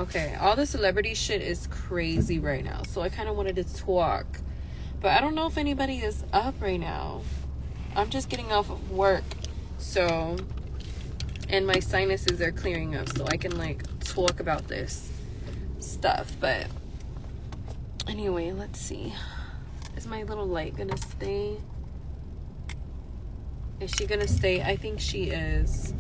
Okay, all the celebrity shit is crazy right now, so I kind of wanted to talk, but I don't know if anybody is up right now. I'm just getting off of work, so, and my sinuses are clearing up, so I can like talk about this stuff. But anyway, let's see. Is my little light gonna stay? Is she gonna stay? I think she is.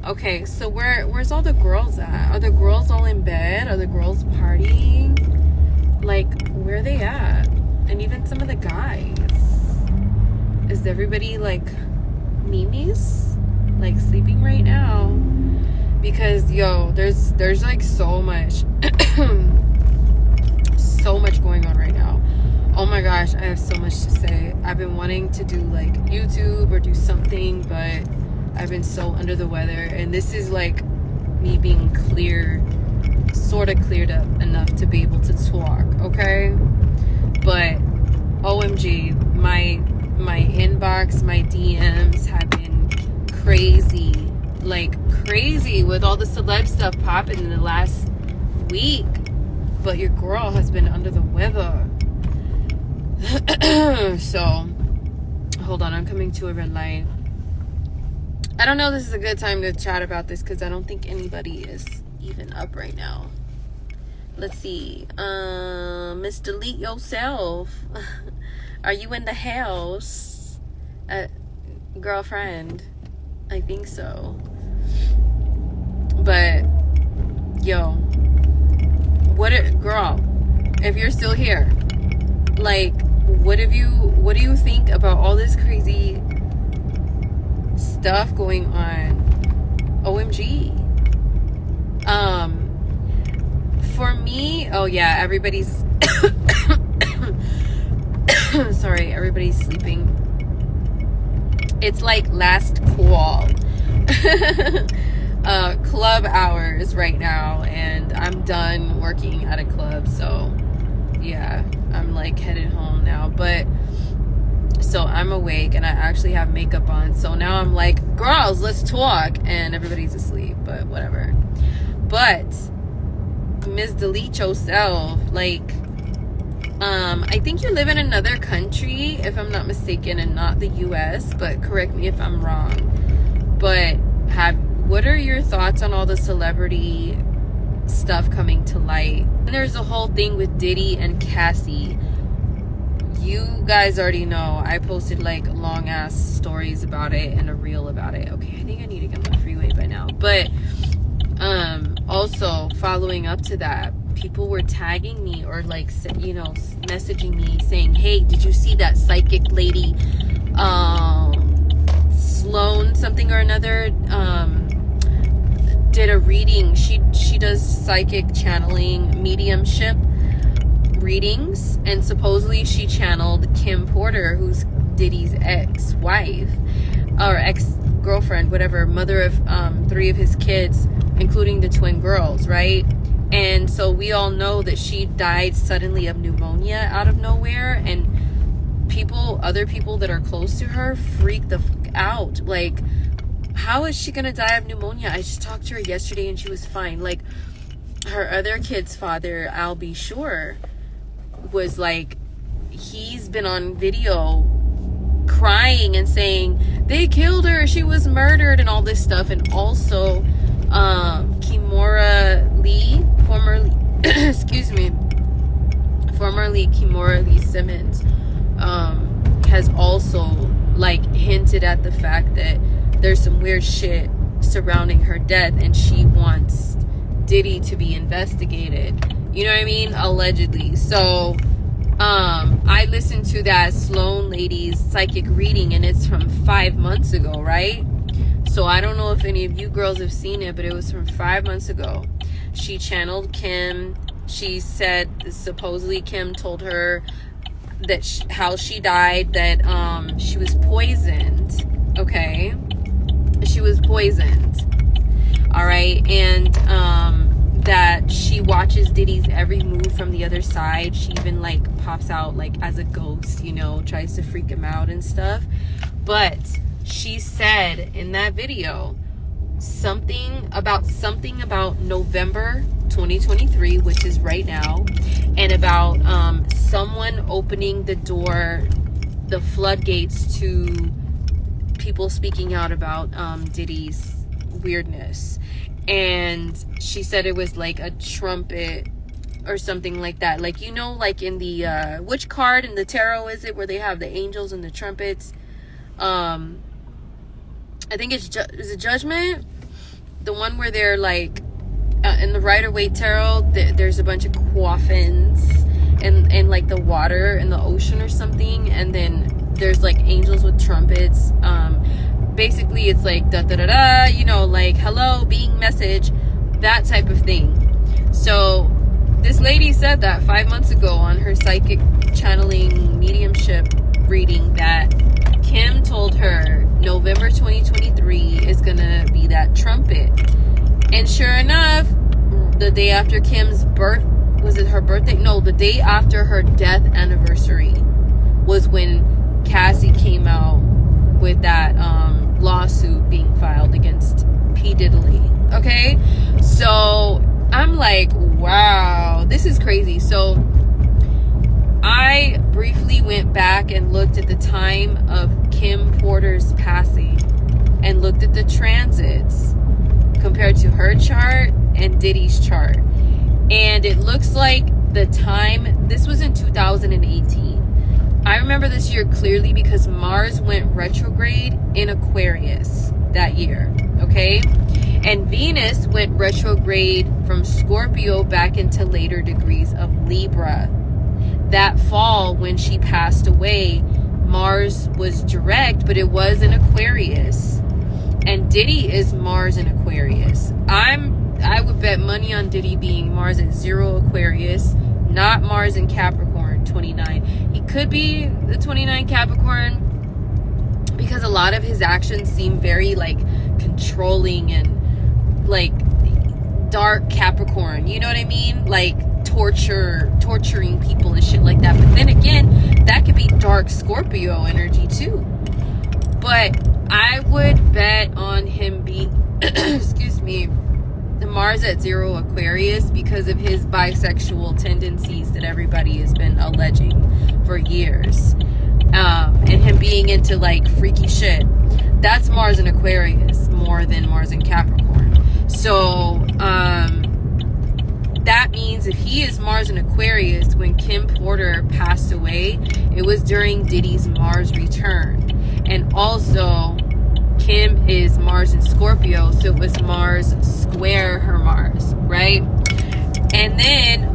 Okay, so where's all the girls at? Are the girls all in bed? Are the girls partying? Like, where are they at? And even some of the guys. Is everybody like memes? Like sleeping right now? Because yo, there's like so much so much going on right now. Oh my gosh, I have so much to say. I've been wanting to do like YouTube or do something, but I've been so under the weather, and this is like me being clear, sort of cleared up enough to be able to talk, okay? But OMG, my inbox, my DMs have been crazy, like crazy with all the celeb stuff popping in the last week. But your girl has been under the weather. So, hold on, I'm coming to a red light. I don't know if this is a good time to chat about this because I don't think anybody is even up right now. Let's see. Miss Delete Yourself. Are you in the house? Girlfriend. I think so. But, yo. Girl, if you're still here, like, what do you think about all this crazy stuff going on? OMG. For me, oh yeah, everybody's sorry, everybody's sleeping. It's like last call. Club hours right now, and I'm done working at a club, so yeah, I'm like headed home now. But so I'm awake and I actually have makeup on, so now I'm like, girls, let's talk, and everybody's asleep, but whatever. But Miss Delete Yourself, like, I think you live in another country, if I'm not mistaken, and not the US, but correct me if I'm wrong. But what are your thoughts on all the celebrity stuff coming to light? And there's a whole thing with Diddy and Cassie. You guys already know I posted like long ass stories about it and a reel about it. Okay, I think I need to get on the freeway by now. But also following up to that, people were tagging me or like, you know, messaging me saying, hey, did you see that psychic lady Sloan something or another did a reading? She does psychic channeling, mediumship readings, and supposedly she channeled Kim Porter, who's Diddy's ex-wife or ex-girlfriend, whatever, mother of 3 of his kids, including the twin girls, right? And so we all know that she died suddenly of pneumonia out of nowhere, and other people that are close to her freaked the fuck out. Like, how is she gonna die of pneumonia? I just talked to her yesterday and she was fine. Like, her other kid's father, I'll be sure, was like, he's been on video crying and saying they killed her, she was murdered, and all this stuff. And also Kimora Lee, formerly Kimora Lee Simmons, has also like hinted at the fact that there's some weird shit surrounding her death, and she wants Diddy to be investigated. You know what I mean? Allegedly. So I listened to that Sloan lady's psychic reading, and it's from 5 months ago, right? So I don't know if any of you girls have seen it, but it was from 5 months ago. She channeled Kim. She said supposedly Kim told her that how she died, that she was poisoned. Okay, she was poisoned. All right, and that she watches Diddy's every move from the other side. She even like pops out like as a ghost, you know, tries to freak him out and stuff. But she said in that video, something about November 2023, which is right now, and about someone opening the door, the floodgates to people speaking out about Diddy's weirdness. And she said it was like a trumpet or something like that, like, you know, like in the which card in the tarot is it where they have the angels and the trumpets? I think it's is it Judgment, the one where they're like in the Rider-Waite tarot, there's a bunch of coffins and like the water in the ocean or something, and then there's like angels with trumpets. Basically it's like da da da da, you know, like hello being message, that type of thing. So this lady said that 5 months ago on her psychic channeling mediumship reading, that Kim told her November 2023 is gonna be that trumpet. And sure enough, the day after Kim's birth, was it her birthday? No, the day after her death anniversary was when Cassie came out with that lawsuit being filed against P. Diddy. Okay? So I'm like, wow, this is crazy. So I briefly went back and looked at the time of Kim Porter's passing and looked at the transits compared to her chart and Diddy's chart. And it looks like the time, this was in 2018. I remember this year clearly because Mars went retrograde in Aquarius that year, okay? And Venus went retrograde from Scorpio back into later degrees of Libra. That fall when she passed away, Mars was direct, but it was in Aquarius. And Diddy is Mars in Aquarius. I would bet money on Diddy being Mars at 0 Aquarius, not Mars in Capricorn 29. He could be the 29 Capricorn because a lot of his actions seem very like controlling and like dark Capricorn, you know what I mean? Like torturing people and shit like that. But then again, that could be dark Scorpio energy too. But I would bet on him being excuse me, the Mars at 0 Aquarius because of his bisexual tendencies that everybody has been alleging for years, and him being into like freaky shit. That's Mars in Aquarius more than Mars in Capricorn. So that means if he is Mars in Aquarius, when Kim Porter passed away, it was during Diddy's Mars return. And also Kim is Mars in Scorpio, so it was Mars square her Mars, right? And then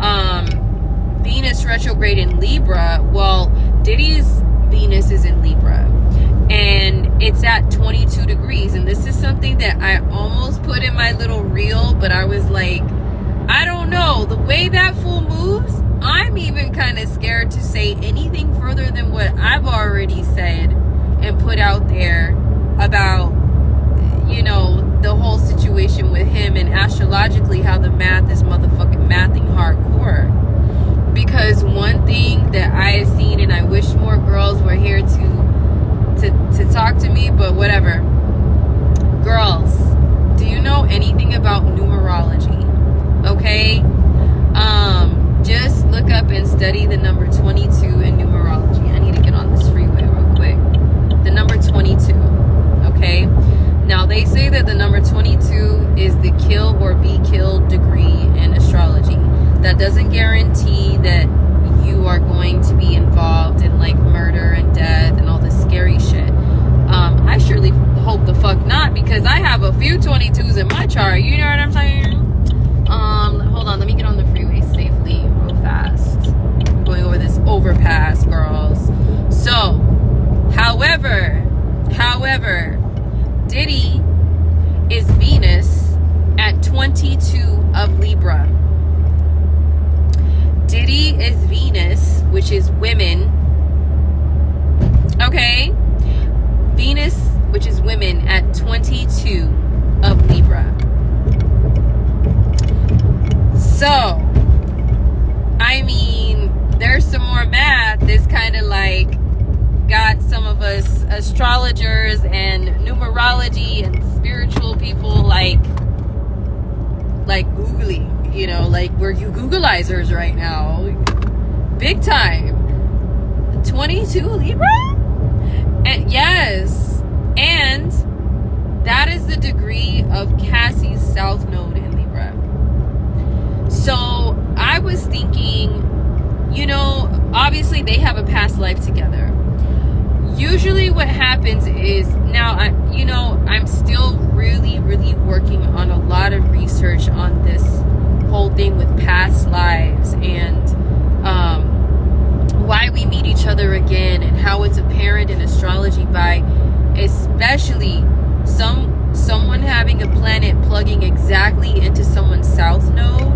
Venus retrograde in Libra. Well, Diddy's Venus is in Libra and it's at 22 degrees, and this is something that I almost put in my little reel, but I was like, I don't know, the way that fool moves, I'm even kind of scared to say anything further than what I've already said and put out there about, you know, the whole situation with him and astrologically how the math is motherfucking mathing hardcore. Because one thing that I have seen, and I wish more girls were here to talk to me, but whatever. Girls, do you know anything about numerology? Okay? Just look up and study the number 22 in numerology. I need to get on this freeway real quick. The number 22. Okay? Now, they say that the number 22 is the kill or be killed degree in astrology. That doesn't guarantee that you are going to be involved in like murder and death and all this scary shit. I surely hope the fuck not, because I have a few 22s in my chart. You know what I'm saying? Hold on, let me get on the freeway safely real fast. I'm going over this overpass, girls. So, however, Diddy is Venus at 22 of Libra. Diddy is Venus, which is women. Okay? Venus, which is women, at 22 of Libra. So, I mean, there's some more math. This kind of like got some of us astrologers and numerology and spiritual people like Googling, you know, like we're you Googleizers right now. Big time. 22 Libra? And yes. And that is the degree of Cassie's South Node in Libra. So I was thinking, you know, obviously they have a past life together. Usually what happens is, now I'm still really working on a lot of research on this whole thing with past lives and why we meet each other again, and how it's apparent in astrology by especially someone having a planet plugging exactly into someone's South Node.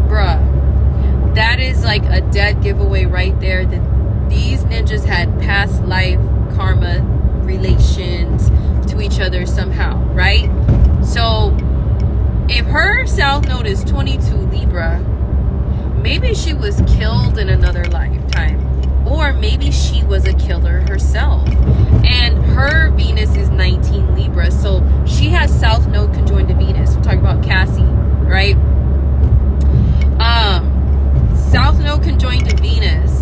Bruh, that is like a dead giveaway right there that these ninjas had past life karma relations to each other somehow, right? So if her South Node is 22 Libra, maybe she was killed in another lifetime, or maybe she was a killer herself, and her Venus is 19 Libra, so she has South Node conjoined to Venus. We're talking about Cassie, right? South Node conjoined to Venus.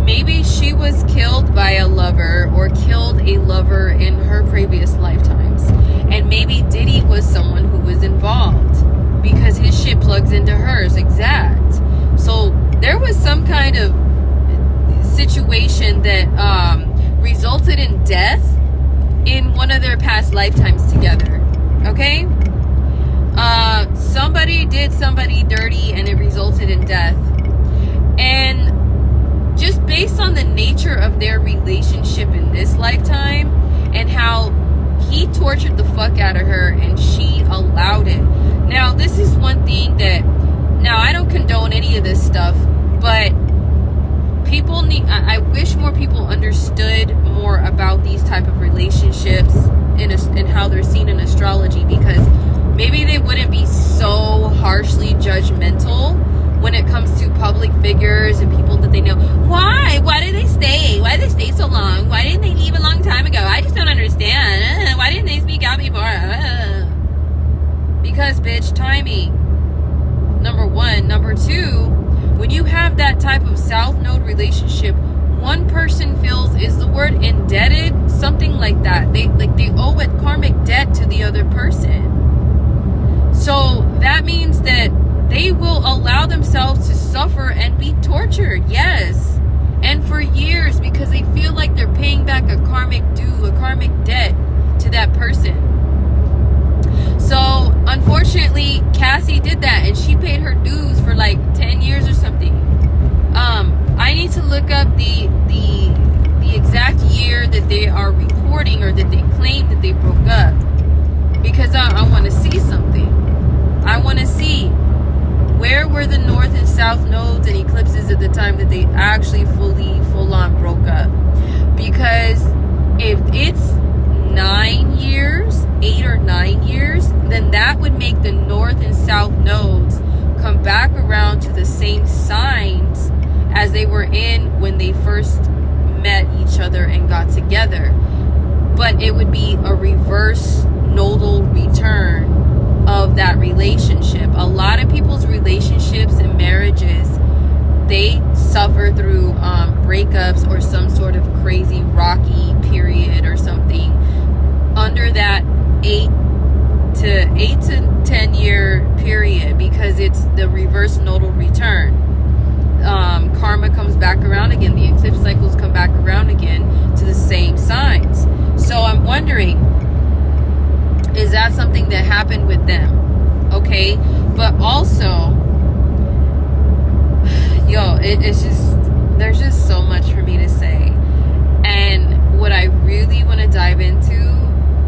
Maybe she was killed by a lover, or killed a lover in her previous lifetimes, and maybe Diddy was someone who was involved because his shit plugs into hers exact. So there was some kind of situation that resulted in death in one of their past lifetimes together. Okay? Somebody did somebody dirty and it resulted in death. And just based on the nature of their relationship in this lifetime and how he tortured the fuck out of her and she allowed it. Now, this is one thing that, now I don't condone any of this stuff, but people need, I wish more people understood more about these type of relationships and how they're seen in astrology, because maybe they wouldn't be so harshly judgmental when it comes to public figures and people that they know. Why did they stay? Why did they stay so long? Why didn't they leave a long time ago? I just don't understand. Why didn't they speak out before? Because, bitch, timing. Number one. Number two, when you have that type of South Node relationship, one person feels, is the word indebted? Something like that. They owe a karmic debt to the other person. So that means that they will allow themselves to suffer and be tortured. Yes. And for years, because they feel like they're paying back a karmic due, a karmic debt to that person. So unfortunately, Cassie did that, and she paid her dues for like 10 years or something. I need to look up the exact year that they are reporting, or that they claim that they broke up, because I want to see something. I want to see where were the North and South nodes and eclipses at the time that they actually full on broke up. Because if it's 9 years, 8 or 9 years, then that would make the North and South nodes come back around to the same signs as they were in when they first met each other and got together. But it would be a reverse nodal return of that relationship. A lot of people's relationships and marriages, they suffer through breakups or some sort of crazy rocky period or something under that 8 to 10 year period, because it's the reverse nodal return. Karma comes back around again, the eclipse cycles come back around again to the same signs. So I'm wondering, is that something that happened with them? Okay, but also, it's just, there's just so much for me to say. And what I really want to dive into,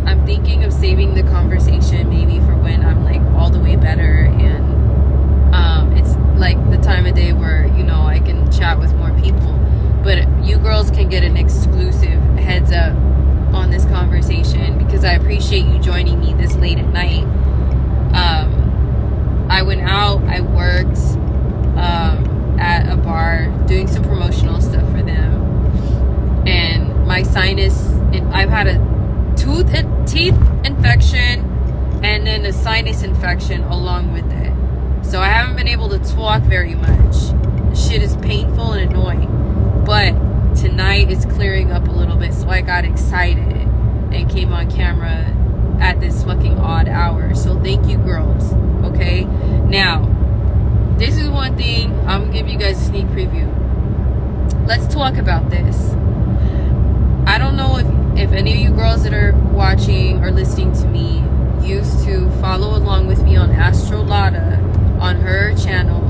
I'm thinking of saving the conversation maybe for when I'm like all the way better, and it's like the time of day where, I can chat with more people. But you girls can get an exclusive heads up on this conversation, because I appreciate you joining me this late at night. I went out, I worked at a bar doing some promotional stuff for them, and my sinus, I've had a teeth infection, and then a sinus infection along with it. So I haven't been able to talk very much. Shit is painful and annoying. But tonight is clearing up a little bit, so I got excited and came on camera at this fucking odd hour. So thank you, girls. Okay? Now, this is one thing. I'm gonna give you guys a sneak preview. Let's talk about this. I don't know if any of you girls that are watching or listening to me used to follow along with me on Astrological on her channel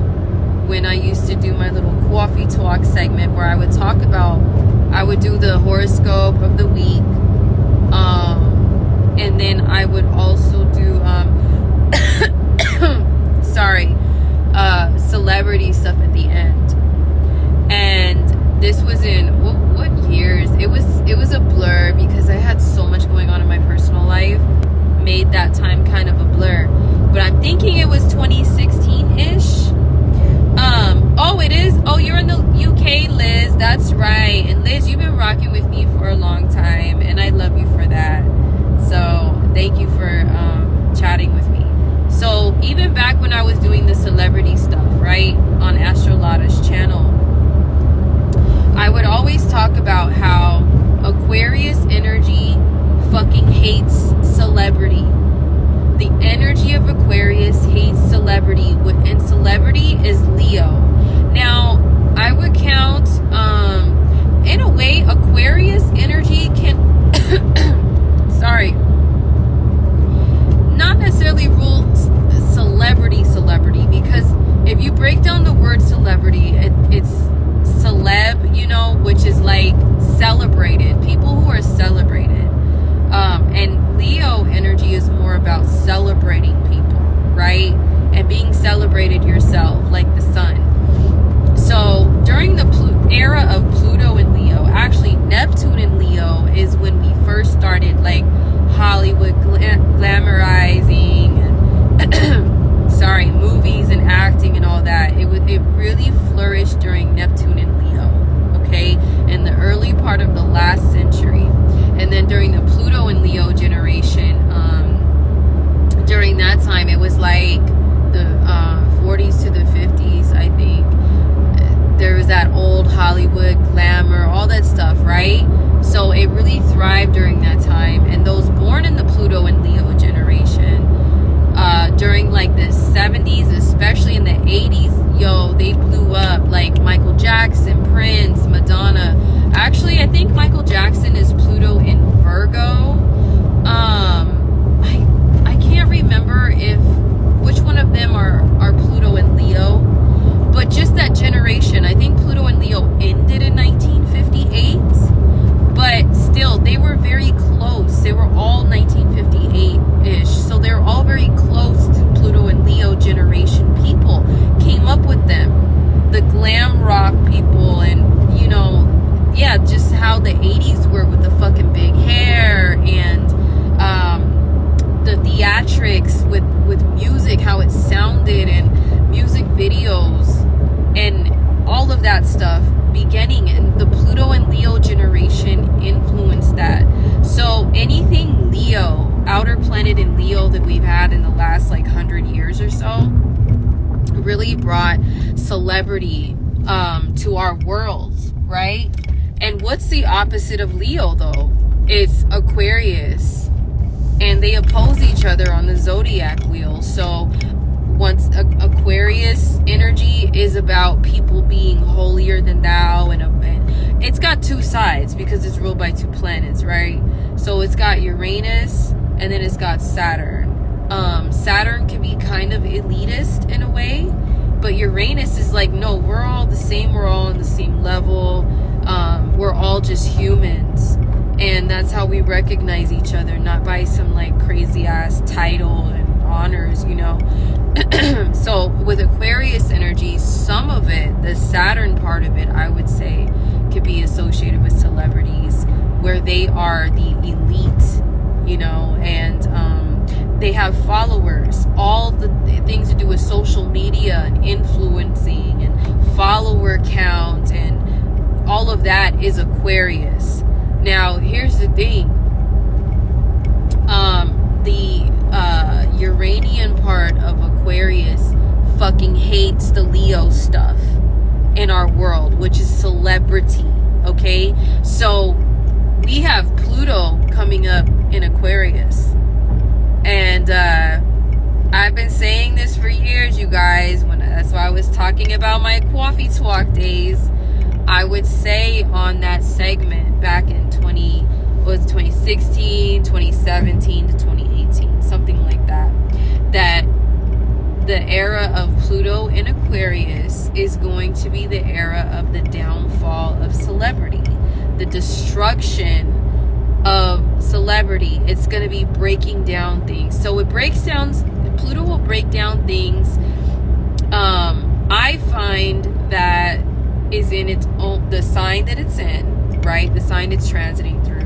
when I used to do my little coffee talk segment where I would talk about, I would do the horoscope of the week, and then I would also do celebrity stuff at the end. And this was in what years? It was a blur because I had so much going on in my personal life, made that time kind of a blur. But I'm thinking it was 2016-ish. Oh, it is? Oh, you're in the UK, Liz. That's right. And Liz, you've been rocking with me for a long time, and I love you for that. So thank you for chatting with me. So even back when I was doing the celebrity stuff, right, on Astrological's channel, I would always talk about how Aquarius energy fucking hates celebrity. The energy of Aquarius hates celebrity, and celebrity is Leo. Now, I would count, in a way, Aquarius energy can, not necessarily rule celebrity, because if you break down the word celebrity, it's celeb, you know, which is like celebrated, people who are celebrated. And Leo energy is more about celebrating people, right? And being celebrated yourself, like the sun. So during the era of Pluto and Leo, actually Neptune and Leo is when we first started like Hollywood glamorizing and movies and acting and all that. It really flourished during Neptune and Leo, okay, in the early part of the last century. And then during the Pluto and Leo generation, during that time, it was like the 40s to the 50s, I think. There was that old Hollywood glamour, all that stuff, right? So it really thrived during that time. And those born in the Pluto and Leo generation, during like the 70s, especially in the 80s, they blew up, like Michael Jackson, Prince, Madonna. Actually, I think Michael Jackson is Pluto in Virgo. I can't remember which one of them are Pluto and Leo, but just that generation. I think Pluto and Leo ended in 1958, but still they were very close. They were all 1958-ish, so they were all very close to Pluto and Leo generation people. Came up with them, the glam rock people, and just how the 80s were with the fucking big hair and the theatrics with music, how it sounded, and music videos and all of that stuff beginning in the Pluto and Leo generation influenced that. So anything Leo, outer planet in Leo that we've had in the last like 100 years or so really brought celebrity to our world, right? And what's the opposite of Leo though? It's Aquarius. And they oppose each other on the zodiac wheel. So once Aquarius energy is about people being holier than thou, and it's got two sides because it's ruled by two planets, right? So it's got Uranus and then it's got Saturn. Saturn can be kind of elitist in a way, but Uranus is like, no, we're all the same, we're all on the same level, we're all just humans. And that's how we recognize each other, not by some like crazy ass title and honors, So with Aquarius energy, some of it, the Saturn part of it, I would say, could be associated with celebrities where they are the elite, and they have followers. All the things to do with social media and influencing and follower count and all of that is Aquarius. Now, here's the thing. The Uranian part of Aquarius fucking hates the Leo stuff in our world, which is celebrity. Okay, so we have Pluto coming up in Aquarius, and I've been saying this for years, you guys. That's why I was talking about my coffee talk days. I would say on that segment back in 2016, 2017 to 2018, something like that, that the era of Pluto in Aquarius is going to be the era of the downfall of celebrity, the destruction of celebrity. It's going to be breaking down things. So it breaks down, Pluto will break down things. I find that is in its own, the sign that it's in, right? The sign it's transiting through,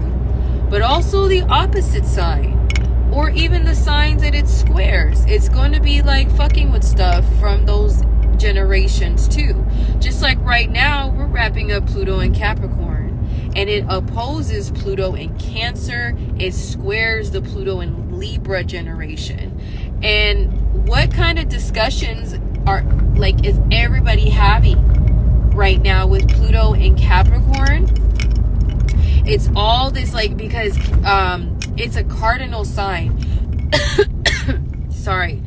but also the opposite sign, or even the signs that it squares. It's going to be like fucking with stuff from those generations too. Just like right now, we're wrapping up Pluto in Capricorn, and it opposes Pluto in Cancer. It squares the Pluto in Libra generation. And what kind of discussions is everybody having right now with Pluto in Capricorn? It's all this, because it's a cardinal sign. Sorry.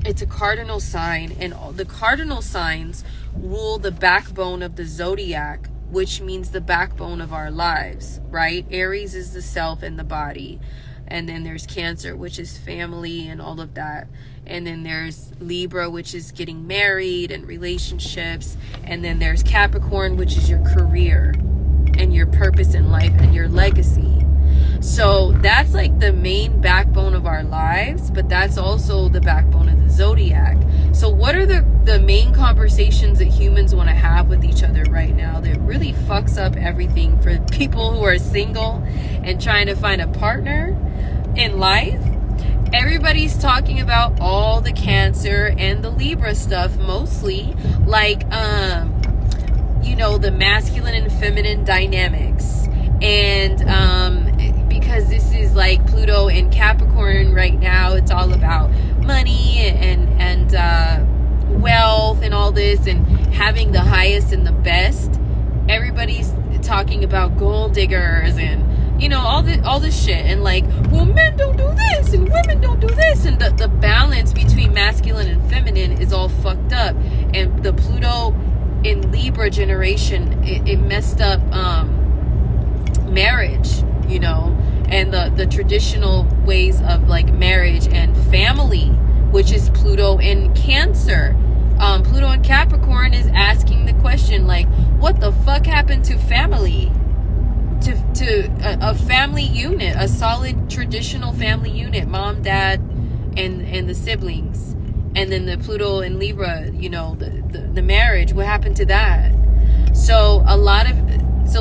It's a cardinal sign, and all the cardinal signs rule the backbone of the zodiac, which means the backbone of our lives, right? Aries is the self and the body. And then there's Cancer, which is family and all of that. And then there's Libra, which is getting married and relationships. And then there's Capricorn, which is your career and your purpose in life and your legacy. So that's like the main backbone of our lives, but that's also the backbone of the zodiac. So what are the main conversations that humans want to have with each other right now that really fucks up everything for people who are single and trying to find a partner in life? Everybody's talking about all the Cancer and the Libra stuff, mostly the masculine and feminine dynamics. And because this is like Pluto in Capricorn right now, it's all about money and wealth and all this, and having the highest and the best. Everybody's talking about gold diggers and all this shit, and men don't do this and women don't do this, and the balance between masculine and feminine is all fucked up. And the Pluto in Libra generation, it messed up marriage, and the traditional ways of marriage and family, which is Pluto in Cancer. Pluto in Capricorn is asking the question, what the fuck happened to family? To a family unit, a solid traditional family unit, mom, dad, and the siblings. And then the Pluto in Libra, the marriage, what happened to that? So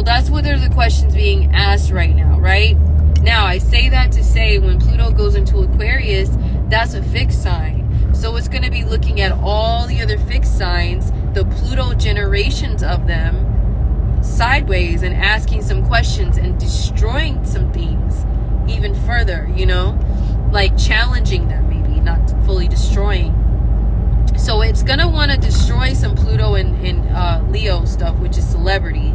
that's what are the questions being asked right now, right? Now, I say that to say when Pluto goes into Aquarius, that's a fixed sign. So it's going to be looking at all the other fixed signs, the Pluto generations of them, sideways, and asking some questions and destroying some things even further, challenging them, maybe not fully destroying. So it's going to want to destroy some Pluto in Leo stuff, which is celebrity,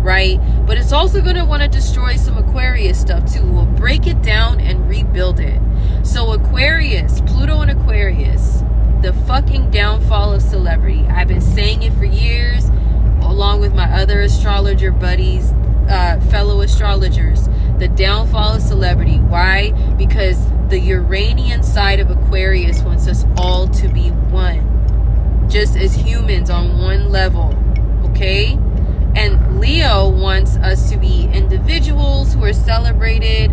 right? But it's also going to want to destroy some Aquarius stuff too. We'll break it down and rebuild it. So Aquarius, Pluto in Aquarius, the fucking downfall of celebrity. I've been saying it for years, along with my other astrologer buddies, fellow astrologers. The downfall of celebrity. Why? Because the Uranian side of Aquarius wants us all to be one, just as humans on one level, okay? And Leo wants us to be individuals who are celebrated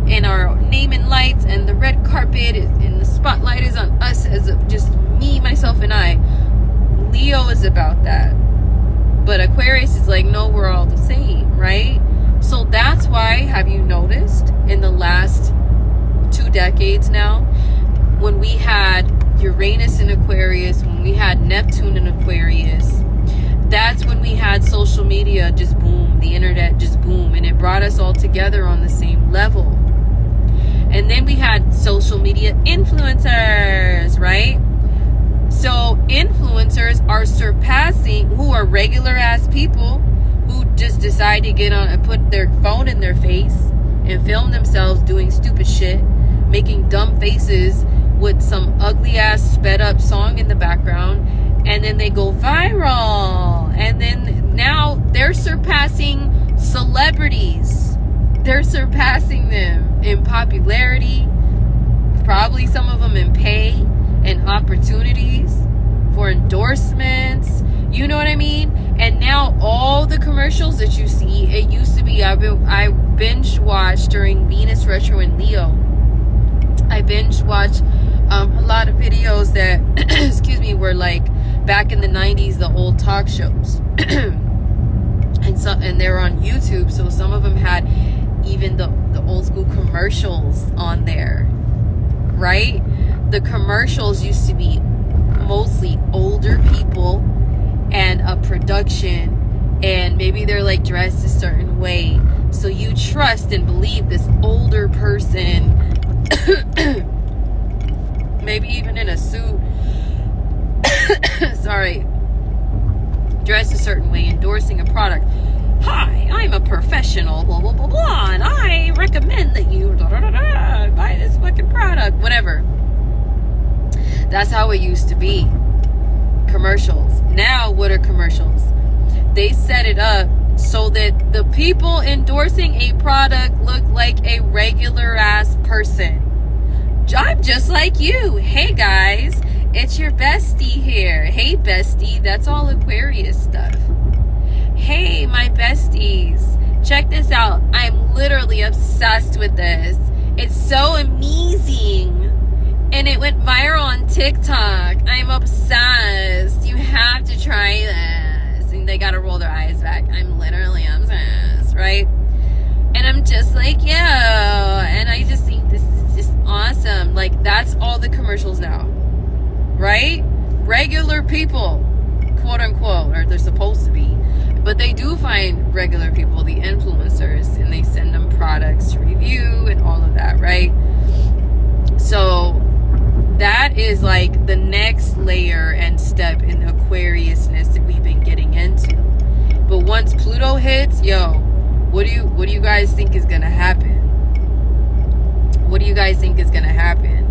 in our name and lights, and the red carpet and the spotlight is on us as just me, myself, and I. Leo is about that. But Aquarius is no, we're all the same, right? So that's why, have you noticed in the last 2 decades now, when we had Uranus in Aquarius, when we had Neptune in Aquarius, that's when we had social media just boom, the internet just boom, and it brought us all together on the same level. And then we had social media influencers, right? So influencers are surpassing, who are regular ass people who just decide to get on and put their phone in their face and film themselves doing stupid shit, making dumb faces with some ugly ass sped up song in the background, and then they go viral. And then now they're surpassing celebrities. They're surpassing them in popularity, probably some of them in pay and opportunities for endorsements. You know what I mean? And now all the commercials that you see, it used to be, I binge watched during Venus retro and Leo. I binge watched a lot of videos that excuse me, were like back in the 90s, the old talk shows. and they're on YouTube, so some of them had even the old school commercials on there, right? The commercials used to be mostly older people and a production, and maybe they're like dressed a certain way, so you trust and believe this older person maybe even in a suit sorry, dressed a certain way, endorsing a product. Hi, I'm a professional, blah blah blah blah, and I recommend that you buy this fucking product, whatever. That's how it used to be. Commercials. Now, what are commercials? They set it up so that the people endorsing a product look like a regular ass person. I'm just like you. Hey guys, it's your bestie here. Hey bestie, that's all Aquarius stuff. Hey my besties, check this out. I'm literally obsessed with this. It's so amazing. And it went viral on TikTok. I'm obsessed. You have to try this. And they gotta roll their eyes back. I'm literally obsessed, right? And I'm just like, yeah. And I just think this is just awesome. Like, that's all the commercials now, right? Regular people, quote unquote, or they're supposed to be. But they do find regular people, the influencers, and they send them products to review and all of that, right? So that is like the next layer and step in the Aquariusness that we've been getting into. But once Pluto hits, yo, what do you guys think is gonna happen? What do you guys think is gonna happen?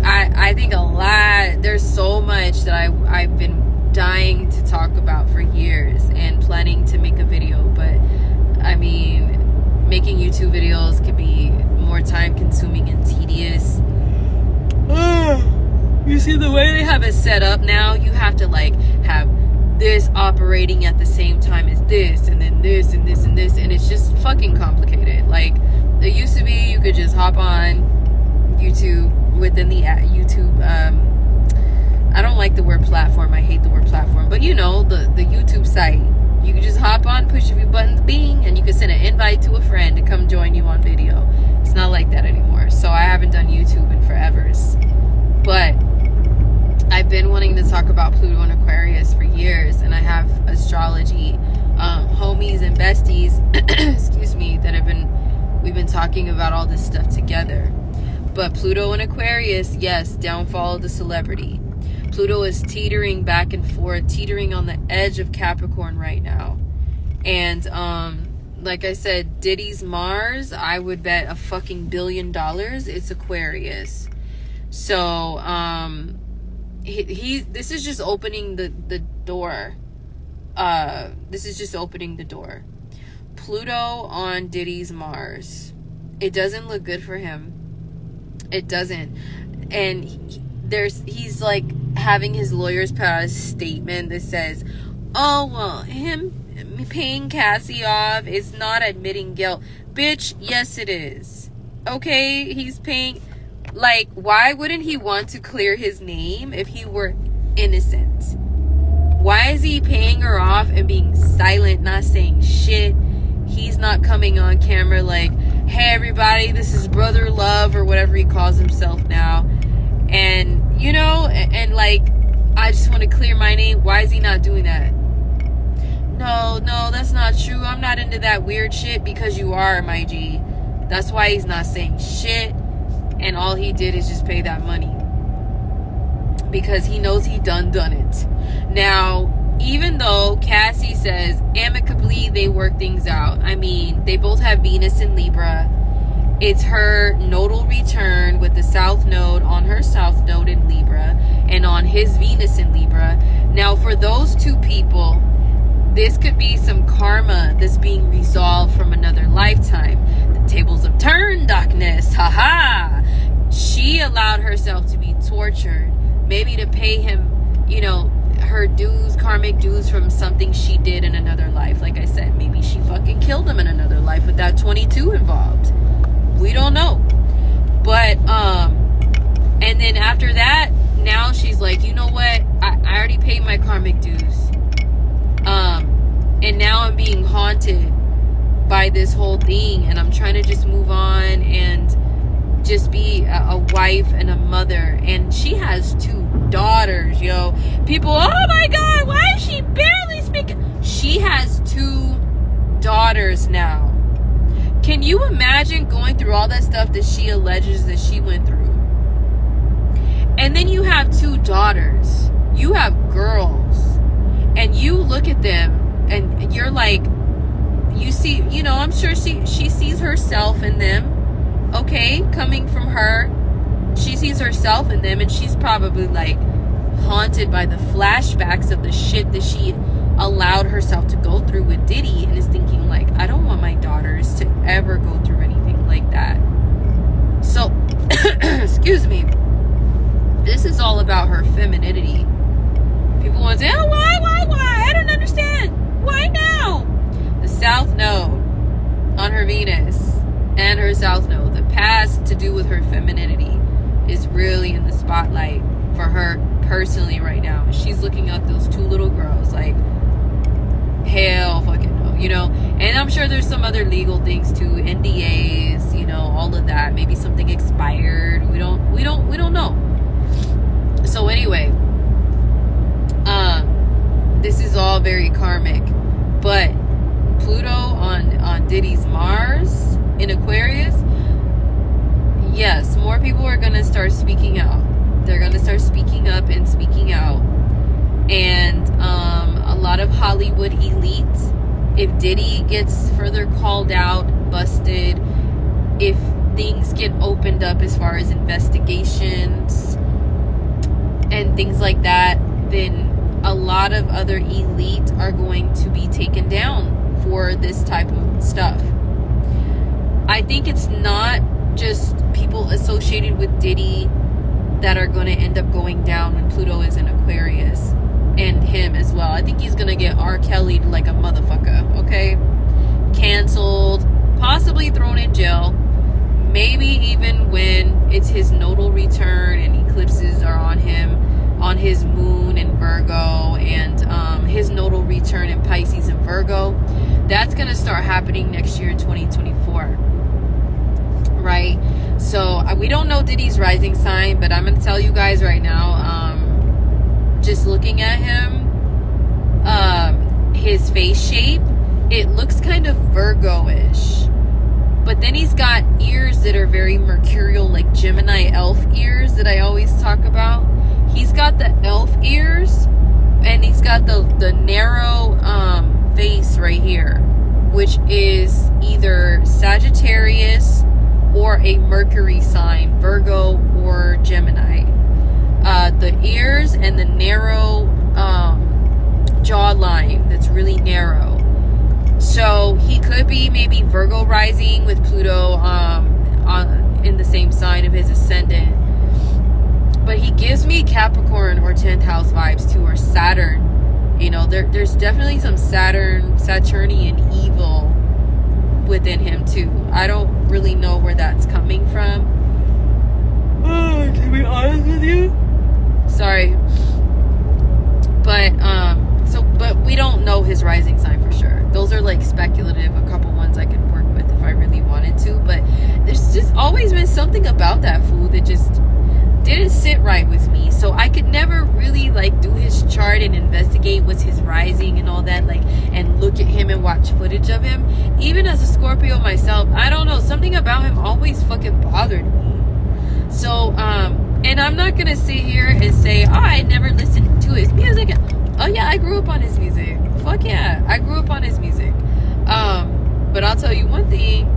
I think a lot. There's so much that I've been dying to talk about for years and planning to make a video, but I mean, making YouTube videos could be more time consuming and tedious. You see the way they have it set up now? You have to like have this operating at the same time as this, and then this and this and this, and it's just fucking complicated. Like, it used to be you could just hop on YouTube within the YouTube I don't like the word platform, I hate the word platform, but you know, the YouTube site. You can just hop on, push a few buttons, bing, and you can send an invite to a friend to come join you on video. It's not like that anymore. So I haven't done YouTube in forevers. But I've been wanting to talk about Pluto and Aquarius for years, and I have astrology homies and besties excuse me, that we've been talking about all this stuff together. But Pluto and Aquarius, yes, downfall of the celebrity. Pluto is teetering back and forth, teetering on the edge of Capricorn right now. And like I said, Diddy's Mars, I would bet a fucking $1 billion it's Aquarius. So this is just opening the door. This is just opening the door. Pluto on Diddy's Mars. It doesn't look good for him. It doesn't. And he's like having his lawyers put out a statement that says, oh, well, him paying Cassie off is not admitting guilt. Bitch, yes it is. Okay, he's paying. Like, why wouldn't he want to clear his name if he were innocent? Why is he paying her off and being silent, not saying shit? He's not coming on camera like, hey everybody, this is brother love, or whatever he calls himself now. And, you know, and like, I just want to clear my name. Why is he not doing that? No, that's not true. I'm not into that weird shit. Because you are, my G. That's why he's not saying shit, and all he did is just pay that money, because he knows he done it. Now, even though Cassie says amicably they work things out, I mean, they both have Venus in Libra. It's her nodal return with the south node on her south node in Libra and on his Venus in Libra. Now, for those two people, this could be some karma that's being resolved from another lifetime. The tables have turned, darkness. Haha. She allowed herself to be tortured, maybe to pay him, you know, her dues, karmic dues from something she did in another life. Like I said, maybe she fucking killed him in another life with that 22 involved. We don't know. But and then after that, now she's like, you know what, I already paid my karmic dues, and now I'm being haunted by this whole thing, and I'm trying to just move on and just be a wife and a mother. And she has 2 daughters, yo. People, oh my god, why is she barely speaking? She has 2 daughters now. Can you imagine going through all that stuff that she alleges that she went through? And then you have 2 daughters. You have girls. And you look at them and you're like, you see, you know, I'm sure she sees herself in them. Okay, coming from her, she sees herself in them, and she's probably like haunted by the flashbacks of the shit that she allowed herself to go through with Diddy, and is thinking like, I don't want my daughters to ever go through anything like that. So excuse me, this is all about her femininity. People want to say, oh, why I don't understand, why now? The south node on her Venus and her south node, the past to do with her femininity, is really in the spotlight for her personally right now. She's looking at those 2 little girls like, hell fucking no, you know. And I'm sure there's some other legal things too, NDAs, you know, all of that. Maybe something expired. We don't know. So anyway, this is all very karmic. But Pluto on Diddy's Mars in Aquarius, yes, more people are gonna start speaking out. They're gonna start speaking up and speaking out. And a lot of Hollywood elites, if Diddy gets further called out, busted, if things get opened up as far as investigations and things like that, then a lot of other elite are going to be taken down for this type of stuff. I think it's not just people associated with Diddy that are going to end up going down when Pluto is in Aquarius, and him as well. I think he's going to get R. Kelly'd like a motherfucker, okay? Canceled, possibly thrown in jail, maybe even when it's his nodal return and eclipses are on him, on his moon in Virgo, and his nodal return in Pisces and Virgo. That's going to start happening next year in 2024, right? So we don't know Diddy's rising sign, but I'm going to tell you guys right now, just looking at him, his face shape, it looks kind of Virgo-ish. But then he's got ears that are very mercurial, like Gemini elf ears that I always talk about. He's got the elf ears, and he's got the narrow face right here, which is either Sagittarius or a Mercury sign, Virgo or Gemini. The ears and the narrow jawline that's really narrow. So he could be maybe Virgo rising with Pluto in the same sign of his ascendant. But he gives me Capricorn or 10th house vibes too, or Saturn. You know, there's definitely some Saturnian evil within him too. I don't really know where that's coming from. To be honest with you. Sorry. But we don't know his rising sign for sure. Those are like speculative, a couple ones I could work with if I really wanted to. But there's just always been something about that fool that just didn't sit right with me. So I could never really like do his chart and investigate what's his rising and all that, like, and look at him and watch footage of him. Even as a Scorpio myself, I don't know, something about him always fucking bothered me. So and I'm not gonna sit here and say, oh, I never listened to his music. Oh yeah, I grew up on his music. Fuck yeah, I grew up on his music. But I'll tell you one thing.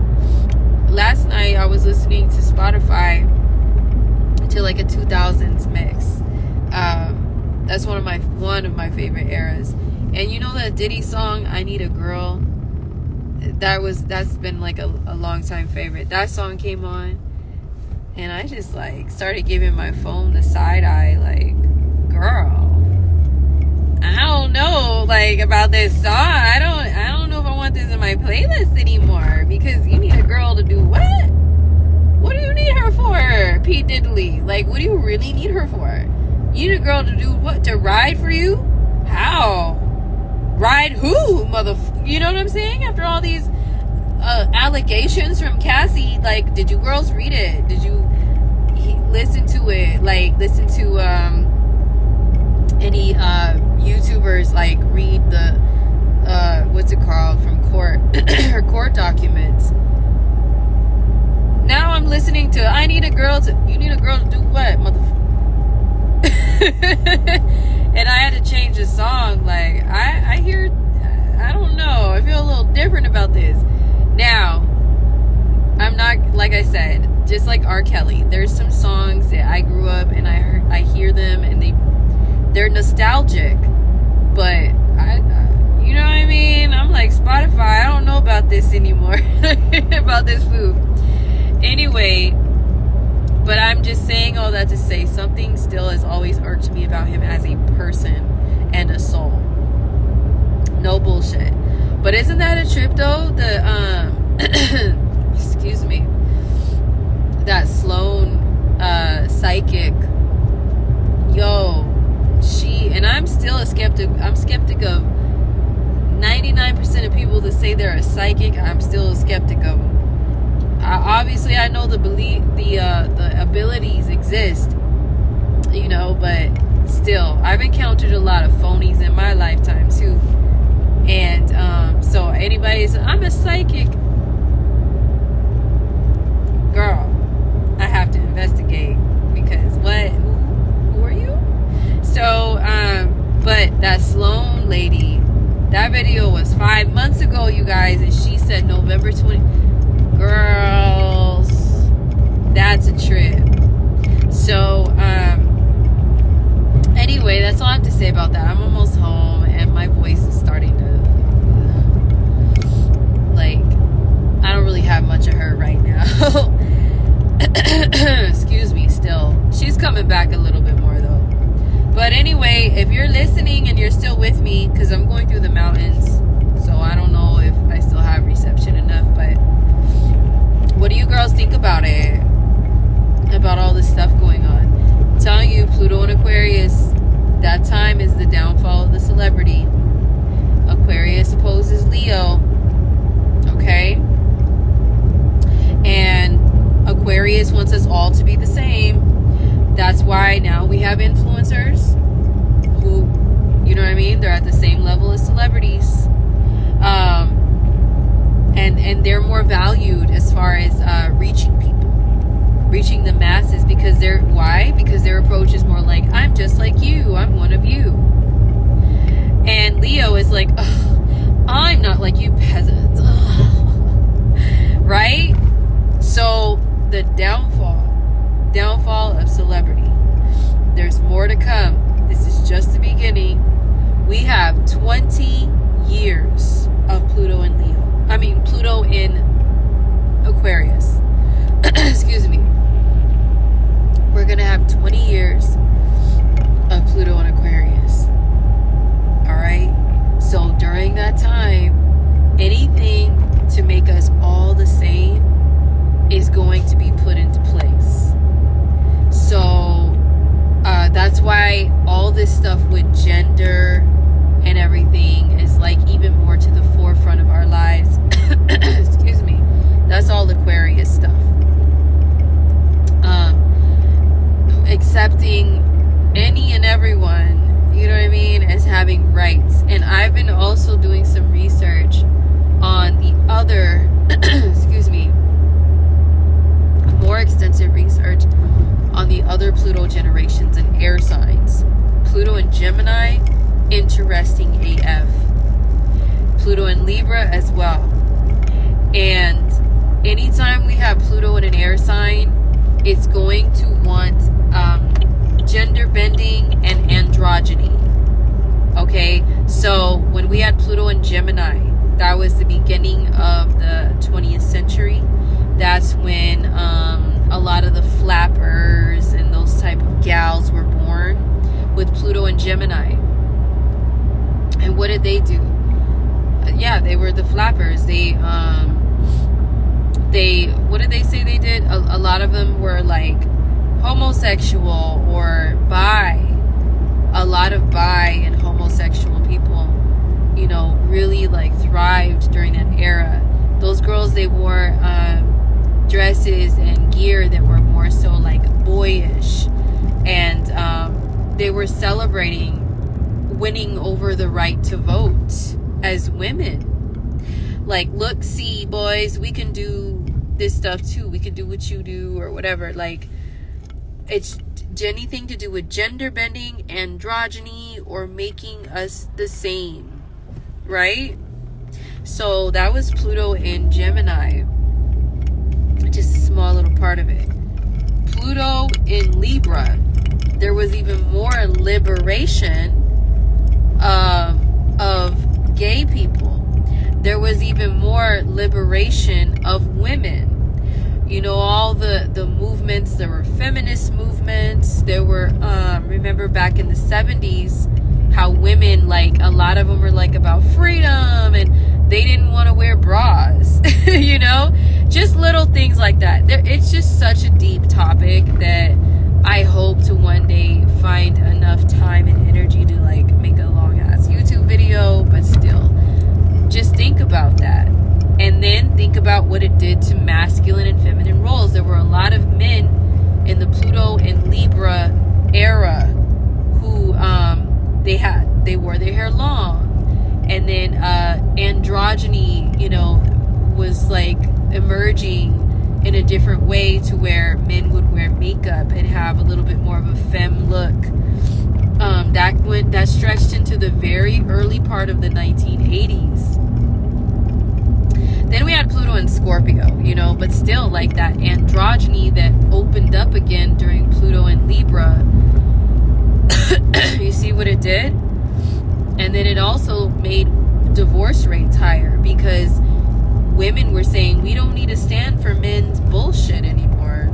Last night I was listening to Spotify to like a 2000s mix. That's one of my favorite eras. And you know that Diddy song, I Need a Girl? That's been like a long time favorite. That song came on, and I just like started giving my phone the side eye, like, girl, I don't know, like, about this song. I don't know if I want this in my playlist anymore, because you need a girl to do what? What do you need her for, P. Diddley? Like, what do you really need her for? You need a girl to do what? To ride for you? How? Ride who, you know what I'm saying? After all these allegations from Cassie, like, did you girls read it? Did you listen to it? Like, listen to any YouTubers, like, read the what's it called, from court, her court documents? Now I'm listening to you need a girl to do what, and I had to change the song. Like, I hear, I don't know, I feel a little different about this. Now, I'm not, like I said, just like R. Kelly, there's some songs that I grew up and I hear them and they're nostalgic, but you know what I mean? I'm like, Spotify, I don't know about this anymore, about this food. Anyway, but I'm just saying all that to say something still has always irked me about him as a person and a soul. No bullshit. But isn't that a trip though? Excuse me. That Sloan psychic. Yo, and I'm still a skeptic. I'm skeptic of 99% of people that say they're a psychic. I'm still a skeptic of them. Obviously, I know the abilities exist, you know, but still, I've encountered a lot of phonies in my lifetime too. And so anybody's, I'm a psychic, girl, I have to investigate, because what? Who are you? So, but that Sloan lady, that video was 5 months ago, you guys, and she said November 20. Girls, that's a trip. So, anyway, that's all I have to say about that. I'm almost home, and my voice is starting to, like, I don't really have much of her right now. Excuse me, still. She's coming back a little bit more, though. But anyway, if you're listening and you're still with me, because I'm going through the mountains, so I don't know if I still have reception enough, but what do you girls think about it? About all this stuff going on? I'm telling you, Pluto and Aquarius, that time is the downfall of the celebrity. Aquarius opposes Leo. Okay? And Aquarius wants us all to be the same. That's why now we have influencers who, you know what I mean? They're at the same level as celebrities. And they're more valued as far as reaching people, reaching the masses, because because their approach is more like, I'm just like you, I'm one of you. And Leo is like, I'm not like you peasants. Right? So the downfall of celebrity, there's more to come. This is just the beginning. We have 20 years of Pluto and Leo. I mean, Pluto in Aquarius. Excuse me. We're going to have 20 years of Pluto and Aquarius. Alright? So during that time, anything to make us all the same is going to be put into place. So that's why all this stuff with gender rights. And I've been also doing some research on the other excuse me, more extensive research on the other Pluto generations and air signs. Pluto in Gemini, interesting AF. Pluto in Libra as well. And anytime we have Pluto in an air sign, it's going to want gender bending and androgyny. Okay, so when we had Pluto in Gemini, that was the beginning of the 20th century. That's when a lot of the flappers and those type of gals were born, with Pluto in Gemini. And what did they do? Yeah, they were the flappers. They what did they say they did? A lot of them were like homosexual or bi. A lot of bi and homosexual people, you know, really like thrived during that era. Those girls, they wore dresses and gear that were more so like boyish, and they were celebrating winning over the right to vote as women. Like, look, see, boys, we can do this stuff too. We can do what you do or whatever. Like, it's anything to do with gender bending, androgyny, or making us the same, right? So that was Pluto in Gemini. Just a small little part of it. Pluto in Libra, there was even more liberation of gay people. There was even more liberation of women. You know, all the movements, there were feminist movements. There were, remember back in the 70s, how women, like, a lot of them were like about freedom, and they didn't want to wear bras, you know, just little things like that. It's just such a deep topic that I hope to one day find enough time and energy to like make a long ass YouTube video, but still, just think about that. And then think about what it did to masculine and feminine roles. There were a lot of men in the Pluto and Libra era who they wore their hair long, and then androgyny, you know, was like emerging in a different way, to where men would wear makeup and have a little bit more of a femme look. That stretched into the very early part of the 1980s. Then we had Pluto in Scorpio, you know, but still, like, that androgyny that opened up again during Pluto in Libra. You see what it did? And then it also made divorce rates higher, because women were saying, we don't need to stand for men's bullshit anymore,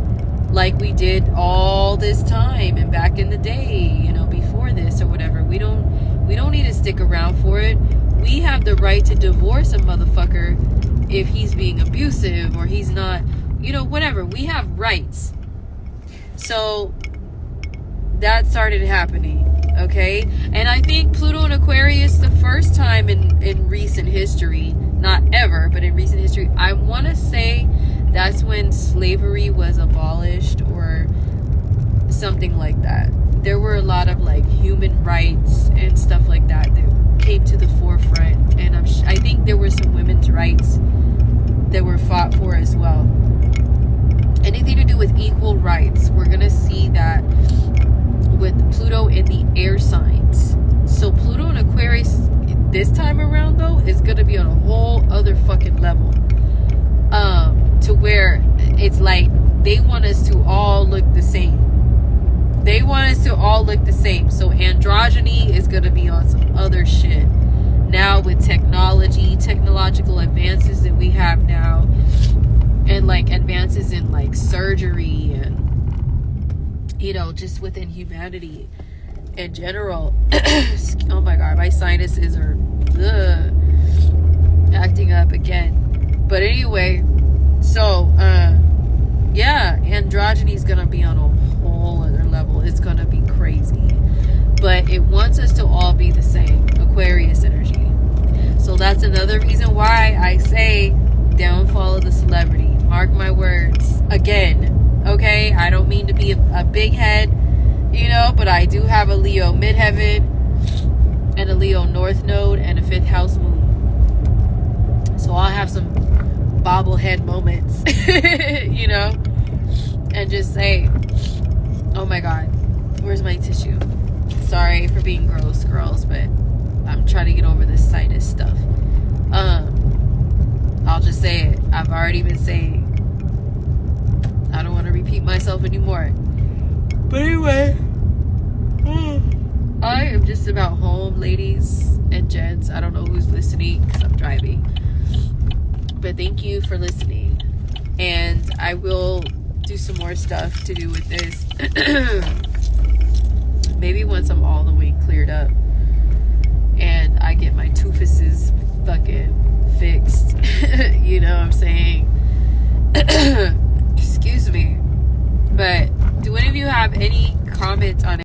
like we did all this time and back in the day, you know, before this or whatever. We don't need to stick around for it. We have the right to divorce a motherfucker if he's being abusive or he's not, you know, whatever. We have rights. So that started happening, okay? And I think Pluto in Aquarius, the first time in recent history, not ever, but in recent history, I want to say that's when slavery was abolished or something like that. There were a lot of like human rights and stuff like that that came to the forefront, and I think there were some women's rights that were fought for as well. Anything to do with equal rights, we're gonna see that with Pluto in the air signs. So Pluto in Aquarius this time around, though, is gonna be on a whole other fucking level, to where it's like they want us to all look the same. They want us to all look the same. So androgyny is gonna be on some other shit now, with technological advances that we have now, and like advances in like surgery and, you know, just within humanity in general. Oh my god, my sinuses are acting up again. But anyway, so yeah, androgyny is gonna be on a whole other level. It's gonna be crazy, but it wants us to all be the same. Aquarius energy. So that's another reason why I say downfall of the celebrity. Mark my words. Again, okay? I don't mean to be a big head, you know, but I do have a Leo midheaven and a a Leo North Node and a 5th house moon. So I'll have some bobblehead moments, you know, and just say, oh my God, where's my tissue? Sorry for being gross, girls, but I'm trying to get over this sinus stuff. I'll just say it. I've already been saying. I don't want to repeat myself anymore. But anyway, I am just about home, ladies and gents. I don't know who's listening because I'm driving. But thank you for listening. And I will do some more stuff to do with this. Maybe once I'm all the way cleared up and I get my toofuses fucking fixed. You know what I'm saying? Excuse me. But do any of you have any comments on it?